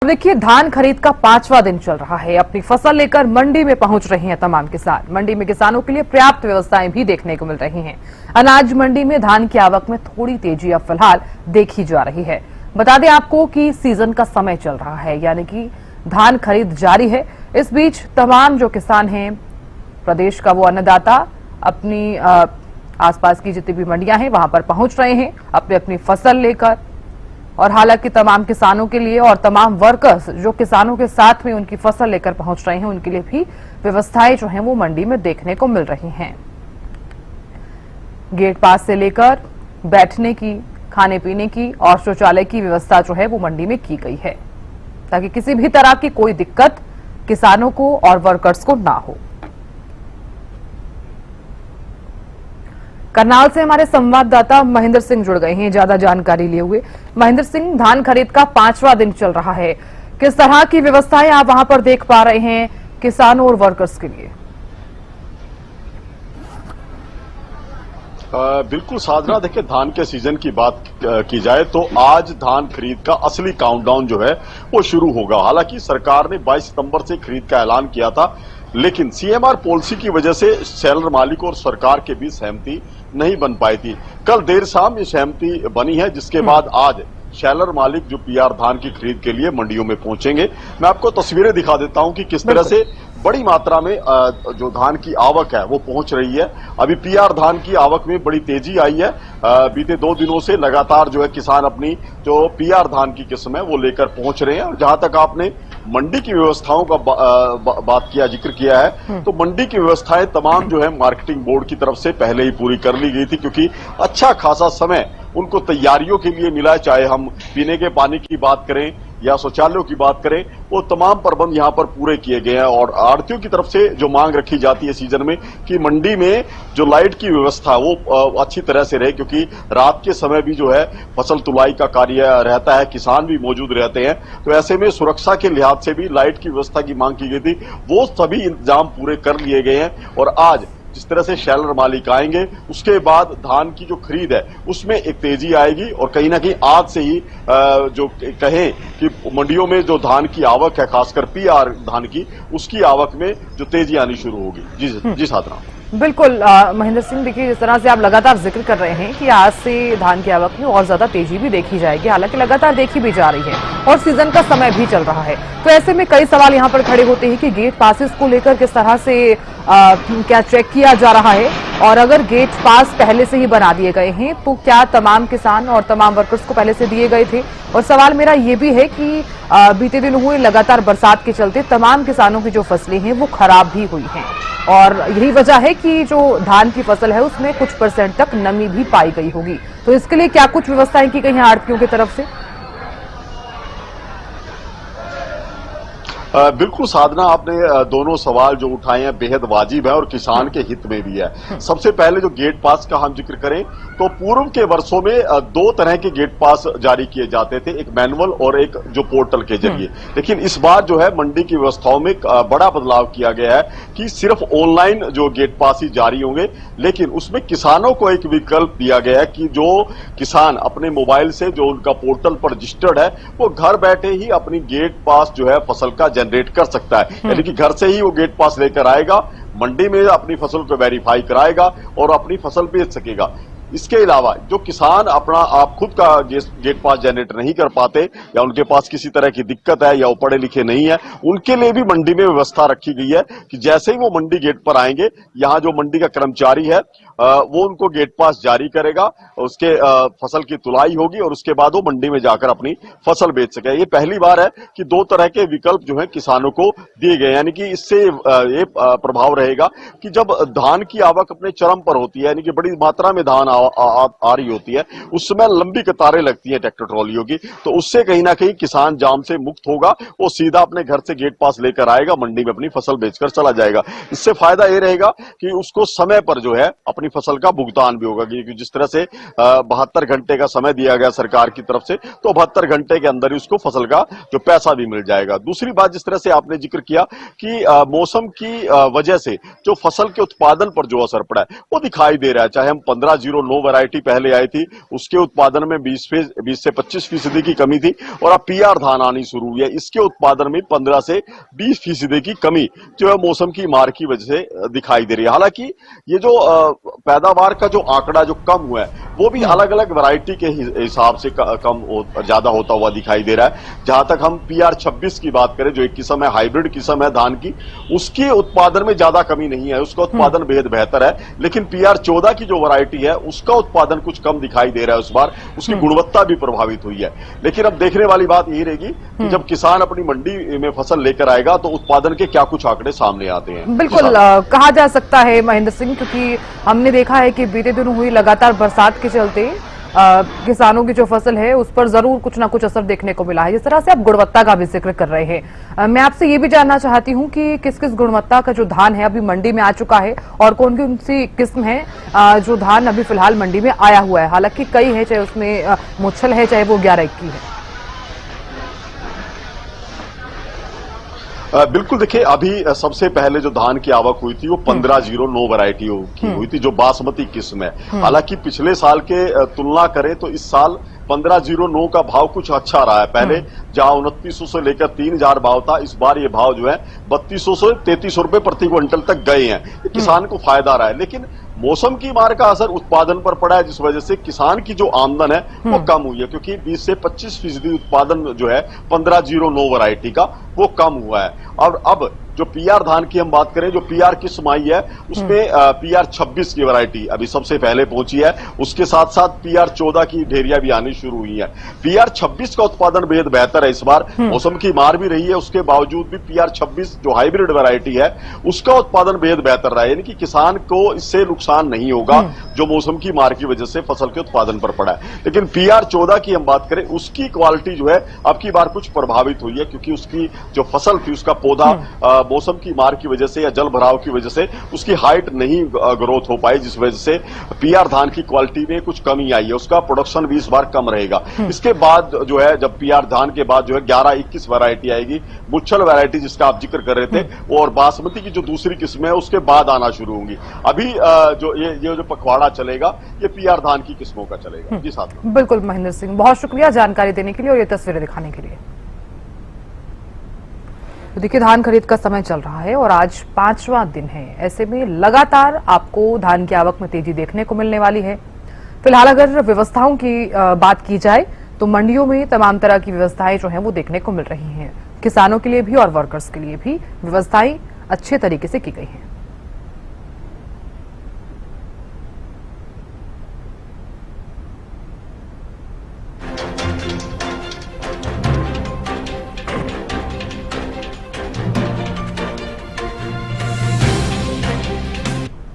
देखिए, धान खरीद का 5वां दिन चल रहा है। अपनी फसल लेकर मंडी में पहुंच रहे हैं तमाम किसान। मंडी में किसानों के लिए पर्याप्त व्यवस्थाएं भी देखने को मिल रही हैं। अनाज मंडी में धान की आवक में थोड़ी तेजी अब फिलहाल देखी जा रही है। बता दें आपको कि सीजन का समय चल रहा है, यानी कि धान खरीद जारी है। इस बीच तमाम जो किसान हैं, प्रदेश का वो अन्नदाता अपनी आसपास की जितनी भी मंडियां हैं वहां पर पहुंच रहे हैं अपनी अपनी फसल लेकर। और हालांकि तमाम किसानों के लिए और तमाम वर्कर्स जो किसानों के साथ में उनकी फसल लेकर पहुंच रहे हैं, उनके लिए भी व्यवस्थाएं जो हैं वो मंडी में देखने को मिल रही हैं। गेट पास से लेकर बैठने की, खाने पीने की और शौचालय की व्यवस्था जो है वो मंडी में की गई है, ताकि किसी भी तरह की कोई दिक्कत किसानों को और वर्कर्स को ना हो। करनाल से हमारे संवाददाता महेंद्र सिंह जुड़ गए हैं ज्यादा जानकारी लिए हुए। महेंद्र सिंह, धान खरीद का 5वां दिन चल रहा है, किस तरह की व्यवस्थाएं आप वहां पर देख पा रहे हैं किसानों और वर्कर्स के लिए? बिल्कुल साधना, देखिए धान के सीजन की बात की जाए तो आज धान खरीद का असली काउंटडाउन जो है वो शुरू होगा। हालांकि सरकार ने 22 सितंबर से खरीद का ऐलान किया था, लेकिन सीएमआर पॉलिसी की वजह से सेलर मालिक और सरकार के बीच सहमति नहीं बन पाई थी। कल देर शाम ये सहमति बनी है, जिसके बाद आज शेलर मालिक जो पीआर धान की खरीद के लिए मंडियों में पहुंचेंगे। मैं आपको तस्वीरें दिखा देता हूं कि किस तरह से बड़ी मात्रा में जो धान की आवक है वो पहुंच रही है। अभी पीआर धान की आवक में बड़ी तेजी आई है। बीते 2 दिनों से लगातार जो है किसान अपनी जो पीआर धान की किस्म है वो लेकर पहुंच रहे हैं। और जहां तक आपने मंडी की व्यवस्थाओं का बात किया, जिक्र किया है, तो मंडी की व्यवस्थाएं तमाम जो है मार्केटिंग बोर्ड की तरफ से पहले ही पूरी कर ली गई थी, क्योंकि अच्छा खासा समय उनको तैयारियों के लिए मिला है। चाहे हम पीने के पानी की बात करें या शौचालयों की बात करें, वो तमाम प्रबंध यहां पर पूरे किए गए हैं। और आढ़तियों की तरफ से जो मांग रखी जाती है सीजन में कि मंडी में जो लाइट की व्यवस्था है वो अच्छी तरह से रहे, क्योंकि रात के समय भी जो है फसल तुलाई का कार्य रहता है, किसान भी मौजूद रहते हैं। तो ऐसे में सुरक्षा के लिहाज से भी लाइट की व्यवस्था की मांग की गई थी, वो सभी इंतजाम पूरे कर लिए गए हैं। और आज जिस तरह से शेलर मालिक आएंगे, उसके बाद धान की जो खरीद है उसमें एक तेजी आएगी। और कहीं ना कहीं आज से ही जो कहें कि मंडियों में जो धान की आवक है, खासकर पीआर धान की, उसकी आवक में जो तेजी आनी शुरू होगी। जी साधना, बिल्कुल महेंद्र सिंह, देखिए जिस तरह से आप लगातार जिक्र कर रहे हैं कि आज से धान की आवक में और ज्यादा तेजी भी देखी जाएगी, हालांकि लगातार देखी भी जा रही है और सीजन का समय भी चल रहा है। तो ऐसे में कई सवाल यहाँ पर खड़े होते हैं कि गेट पासेस को लेकर किस तरह से क्या चेक किया जा रहा है, और अगर गेट पास पहले से ही बना दिए गए हैं तो क्या तमाम किसान और तमाम वर्कर्स को पहले से दिए गए थे? और सवाल मेरा ये भी है कि बीते दिन हुए लगातार बरसात के चलते तमाम किसानों की जो फसलें हैं वो खराब भी हुई हैं, और यही वजह है कि जो धान की फसल है उसमें कुछ % तक नमी भी पाई गई होगी। तो इसके लिए क्या कुछ व्यवस्थाएं की गई हैं आढ़तियों की तरफ से? बिल्कुल साधना, आपने दोनों सवाल जो उठाए हैं बेहद वाजिब है और किसान के हित में भी है। सबसे पहले जो गेट पास का हम जिक्र करें तो पूर्व के वर्षों में 2 तरह के गेट पास जारी किए जाते थे, एक मैनुअल और एक जो पोर्टल के जरिए। लेकिन इस बार जो है मंडी की व्यवस्थाओं में बड़ा बदलाव किया गया है कि सिर्फ ऑनलाइन जो गेट पास ही जारी होंगे, लेकिन उसमें किसानों को एक विकल्प दिया गया है कि जो किसान अपने मोबाइल से जो उनका पोर्टल पर रजिस्टर्ड है वो घर बैठे ही अपनी गेट पास जो है फसल का जनरेट कर सकता है। यानी कि घर से ही वो गेट पास लेकर आएगा, मंडी में अपनी फसल को वेरीफाई कराएगा और अपनी फसल बेच सकेगा। इसके अलावा जो किसान अपना आप खुद का गेट पास जनरेट नहीं कर पाते या उनके पास किसी तरह की दिक्कत है या वो पढ़े लिखे नहीं है, उनके लिए भी मंडी में व्यवस्था रखी गई है कि जैसे ही वो मंडी गेट पर आएंगे, यहाँ जो मंडी का कर्मचारी है वो उनको गेट पास जारी करेगा, उसके फसल की तुलाई होगी और उसके बाद वो मंडी में जाकर अपनी फसल बेच सके। ये पहली बार है कि 2 तरह के विकल्प जो है किसानों को दिए गए, यानी कि इससे ये प्रभाव रहेगा कि जब धान की आवक अपने चरम पर होती है, यानी कि बड़ी मात्रा में धान आ रही होती है, उस समय लंबी कतारें लगती है ट्रैक्टर ट्रॉलियों की, तो उससे कहीं ना कहीं किसान जाम से मुक्त होगा, वो सीधा अपने घर से गेट पास लेकर आएगा, मंडी में अपनी फसल बेचकर चला जाएगा। इससे फायदा ये रहेगा कि उसको समय पर जो है अपनी फसल का भुगतान भी होगा, क्योंकि जिस तरह से 72 घंटे का समय दिया गया सरकार की तरफ से, तो 72 घंटे के अंदर ही उसको फसल का जो पैसा भी मिल जाएगा। दूसरी बात, जिस तरह से आपने जिक्र किया कि मौसम की वजह से जो फसल के उत्पादन पर जो असर पड़ा है वो दिखाई दे रहा है। चाहे हम 15-0 9 वैरायटी पहले आई थी, उसके उत्पादन में 20 से 25% की कमी थी और अब PR धान आनी शुरू हुई है। इसके उत्पादन में 15 से 20% की कमी जो है मौसम की मार की वजह से दिखाई दे रही है। हालांकि ये जो पैदावार का जो आंकड़ा जो कम हुआ है वो भी अलग अलग वैरायटी के हिसाब से कम ज्यादा होता हुआ दिखाई दे रहा है। जहां तक हम PR 26 की बात करें, जो एक किस्म है, हाइब्रिड किस्म है धान की, उसके उत्पादन में ज्यादा कमी नहीं है, उसका उत्पादन बेहद बेहतर है। लेकिन PR 14 की जो वैरायटी है उसका उत्पादन कुछ कम दिखाई दे रहा है। उस बार उसकी गुणवत्ता भी प्रभावित हुई है। लेकिन अब देखने वाली बात यही रहेगी कि जब किसान अपनी मंडी में फसल लेकर आएगा तो उत्पादन के क्या कुछ आंकड़े सामने आते हैं। बिल्कुल कहा जा सकता है महेंद्र सिंह, क्योंकि हमने देखा है कि बीते दिनों हुई लगातार बरसात के चलते किसानों की जो फसल है उस पर जरूर कुछ ना कुछ असर देखने को मिला है। जिस तरह से आप गुणवत्ता का भी जिक्र कर रहे हैं, मैं आपसे ये भी जानना चाहती हूं कि किस किस गुणवत्ता का जो धान है अभी मंडी में आ चुका है और कौन कौन सी किस्म है जो धान अभी फिलहाल मंडी में आया हुआ है। हालांकि कई है, चाहे उसमें मुच्छल है, चाहे वो 11-21 है। बिल्कुल, देखिए अभी सबसे पहले जो धान की आवक हुई थी वो 1509 वैरायटी की हुई थी, जो बासमती किस्म है। हालांकि पिछले साल के तुलना करें तो इस साल 1509 का भाव कुछ अच्छा रहा है। पहले जहां 2900 से लेकर 3000 भाव था, इस बार ये भाव जो है 3200 से 3300 रुपए प्रति क्विंटल तक गए हैं। किसान को फायदा रहा है, लेकिन मौसम की मार का असर उत्पादन पर पड़ा है, जिस वजह से किसान की जो आमदन है वो कम हुई है, क्योंकि 20 से 25% उत्पादन जो है 1509 वैरायटी का वो कम हुआ है। और अब जो PR धान की हम बात करें, जो PR किस्म आई है उसमें PR 26 की वैरायटी अभी सबसे पहले पहुंची है। उसके साथ साथ PR 14 की ढेरिया भी आनी शुरू हुई है। PR 26 का उत्पादन बेहद बेहतर है। इस बार मौसम की मार भी रही है, उसके बावजूद भी PR 26 जो हाइब्रिड वैरायटी है उसका उत्पादन बेहद बेहतर रहा है। यानी कि किसान को इससे नुकसान नहीं होगा जो मौसम की मार की वजह से फसल के उत्पादन पर पड़ा है। लेकिन PR 14 की हम बात करें, उसकी क्वालिटी जो है अब की बार कुछ प्रभावित हुई है, क्योंकि उसकी जो फसल थी, उसका पौधा मौसम की मार की वजह से या जल भराव की वजह से उसकी हाइट नहीं ग्रोथ हो पाई, जिस वजह से PR धान की क्वालिटी में कुछ कमी आई है। उसका प्रोडक्शन भी इस बार कम रहेगा। इसके बाद जो है, जब PR धान के बाद जो है 11-21 वैरायटी आएगी, मुच्छल वैरायटी जिसका आप जिक्र कर रहे थे, और बासमती की जो दूसरी किस्म है उसके बाद आना शुरू होंगी। अभी जो ये जो पखवाड़ा चलेगा ये PR धान की किस्मों का चलेगा। जी साथ में। बिल्कुल महेंद्र सिंह, बहुत शुक्रिया जानकारी देने के लिए और ये तस्वीरें दिखाने के लिए। तो देखिए, धान खरीद का समय चल रहा है और आज 5वां दिन है। ऐसे में लगातार आपको धान की आवक में तेजी देखने को मिलने वाली है। फिलहाल अगर व्यवस्थाओं की बात की जाए तो मंडियों में तमाम तरह की व्यवस्थाएं जो हैं वो देखने को मिल रही हैं। किसानों के लिए भी और वर्कर्स के लिए भी व्यवस्थाएं अच्छे तरीके से की गई हैं।